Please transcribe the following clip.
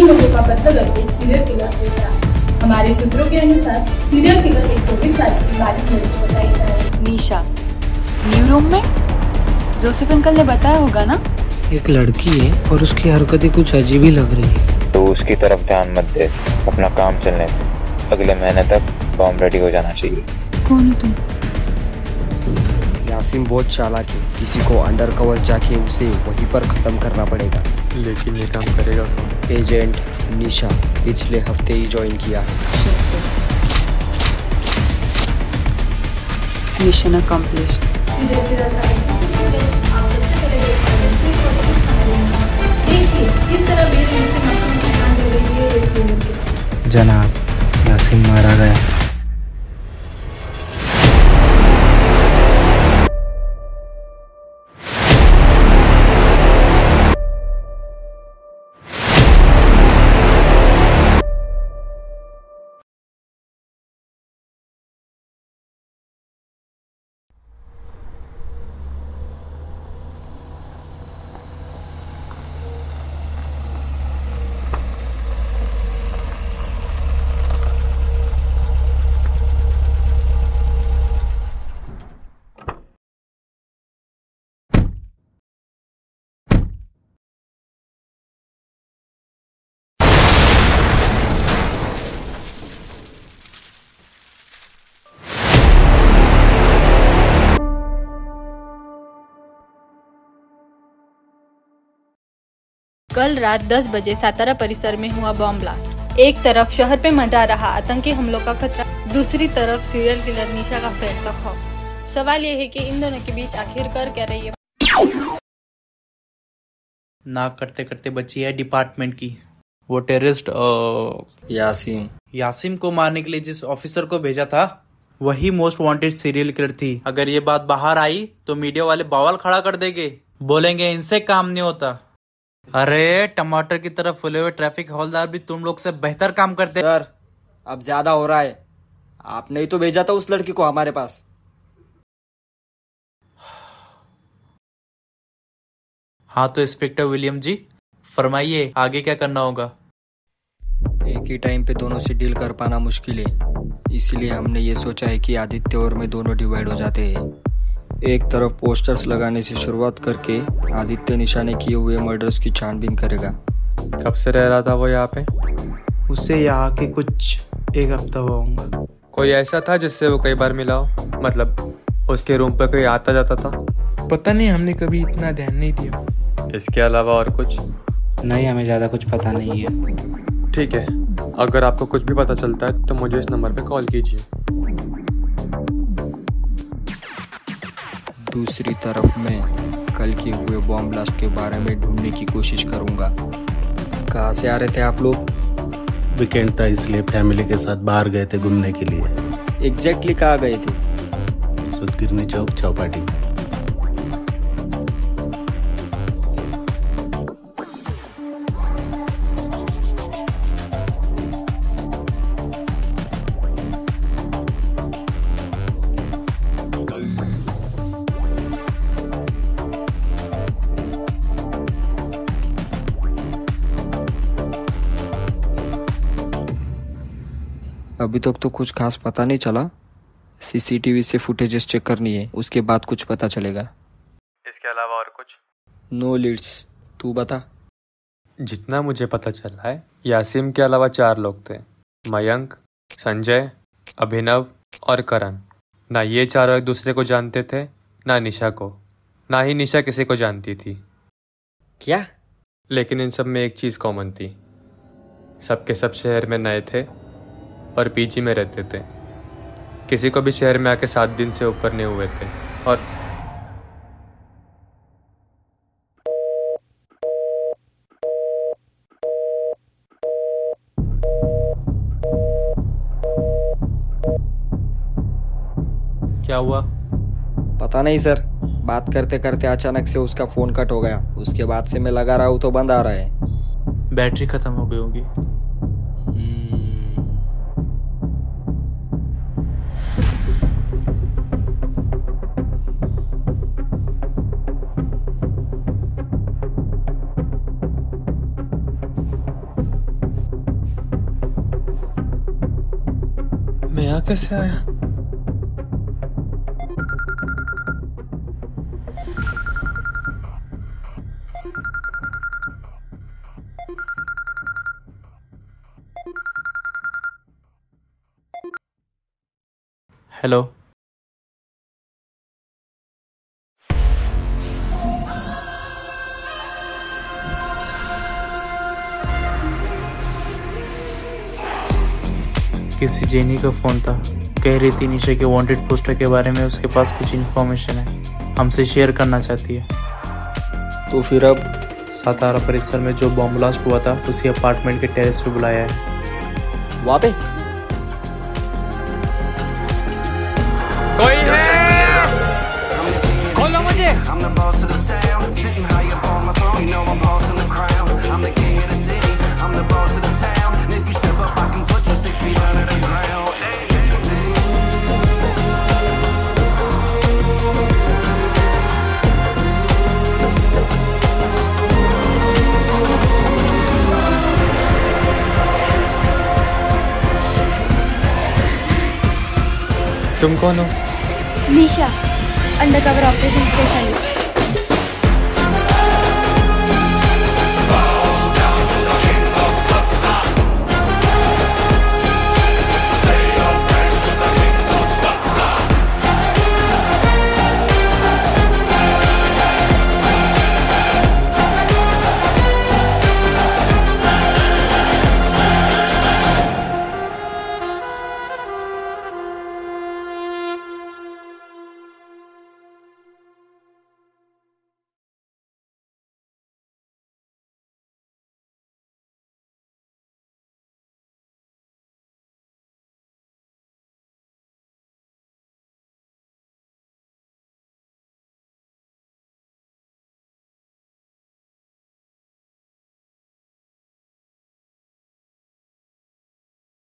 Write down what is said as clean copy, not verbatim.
लोगों का पता लगे सीरियल किलर हो गया। हमारे सूत्रों के अनुसार सीरियल किलर एक 24 साल की बालिग लड़की बताई जा रही है। निशा न्यू रूम में जोसेफ अंकल ने बताया होगा ना। एक लड़की है और उसकी हरकतें कुछ अजीब ही लग रही है। तो उसकी तरफ ध्यान मत दे, अपना काम चलने दे। अगले महीने तक बॉम्ब रेडी हो जाना चाहिए। कौन हो तुम? यासीन बहुत चालाक है, किसी को अंडर कवर जाके उसे वहीं पर खत्म करना पड़ेगा। लेकिन ये काम करेगा कौन? एजेंट निशा पिछले हफ्ते ही ज्वाइन किया है। Mission accomplished. जनाब यासीन मारा गया। कल रात 10 बजे सातारा परिसर में हुआ बॉम्ब ब्लास्ट। एक तरफ शहर पे मंडरा रहा आतंकी हमलों का खतरा, दूसरी तरफ सीरियल किलर निशा का फैलता खौफ। सवाल ये है कि इन दोनों के बीच आखिर कर क्या रही है। नाक करते करते बची है डिपार्टमेंट की वो टेररिस्ट यासीम को मारने के लिए जिस ऑफिसर को भेजा था वही मोस्ट वांटेड सीरियल किलर थी। अगर ये बात बाहर आई तो मीडिया वाले बवाल खड़ा कर देंगे, बोलेंगे इनसे काम नहीं होता। अरे टमाटर की तरफ फुले हुए ट्रैफिक हवलदार भी तुम लोग से बेहतर काम करते। सर अब ज्यादा हो रहा है, आपने ही तो भेजा था उस लड़की को हमारे पास। हाँ तो इंस्पेक्टर विलियम जी फरमाइए आगे क्या करना होगा। एक ही टाइम पे दोनों से डील कर पाना मुश्किल है, इसलिए हमने ये सोचा है कि आदित्य और मैं दोनों डिवाइड हो जाते हैं। एक तरफ पोस्टर्स लगाने से शुरुआत करके आदित्य निशा ने किए हुए मर्डर्स की छानबीन करेगा। कब से रह रहा था वो यहाँ पे? उससे यहाँ के कुछ एक हफ्ता हुआ होगा। कोई ऐसा था जिससे वो कई बार मिला हो? मतलब उसके रूम पे कोई आता जाता था? पता नहीं, हमने कभी इतना ध्यान नहीं दिया। इसके अलावा और कुछ? नहीं, हमें ज्यादा कुछ पता नहीं है। ठीक है, अगर आपको कुछ भी पता चलता है तो मुझे इस नंबर पे कॉल कीजिए। दूसरी तरफ मैं कल के हुए बॉम्ब ब्लास्ट के बारे में ढूंढने की कोशिश करूंगा। कहाँ से आ रहे थे आप लोग? वीकेंड था इसलिए फैमिली के साथ बाहर गए थे घूमने के लिए। एग्जैक्टली कहाँ गए थे? सुदगिरनी चौक चौपाटी में। अभी तक तो कुछ खास पता नहीं चला। सीसीटीवी से फुटेजेस चेक करनी है, उसके बाद कुछ पता चलेगा। इसके अलावा और कुछ? नो लीड्स, तू बता। जितना मुझे पता चला है यासीम के अलावा 4 लोग थे, मयंक, संजय, अभिनव और करण। ना ये चारों एक दूसरे को जानते थे, ना निशा को, ना ही निशा किसी को जानती थी। क्या? लेकिन इन सब में एक चीज़ कॉमन थी, सबके सब शहर में नए थे और पीजी में रहते थे। किसी को भी शहर में आके 7 दिन से ऊपर नहीं हुए थे। और क्या हुआ? पता नहीं सर, बात करते करते अचानक से उसका फोन कट हो गया। उसके बाद से मैं लगा रहा हूँ तो बंद आ रहा है। बैटरी खत्म हो गई होगी। यहाँ कैसे आया? हेलो। किसी जेनी का फोन था, कह रही थी निशा के वांटेड पोस्टर के बारे में उसके पास कुछ इन्फॉर्मेशन है, हमसे शेयर करना चाहती है। तो फिर अब सातारा परिसर में जो बॉम्ब ब्लास्ट हुआ था उसी अपार्टमेंट के टेरेस पे बुलाया है। वहाँ पे कोई है? खोलो मुझे। तुम कौन हो? निशा, अंडरकवर ऑपरेशन स्पेशलिस्ट।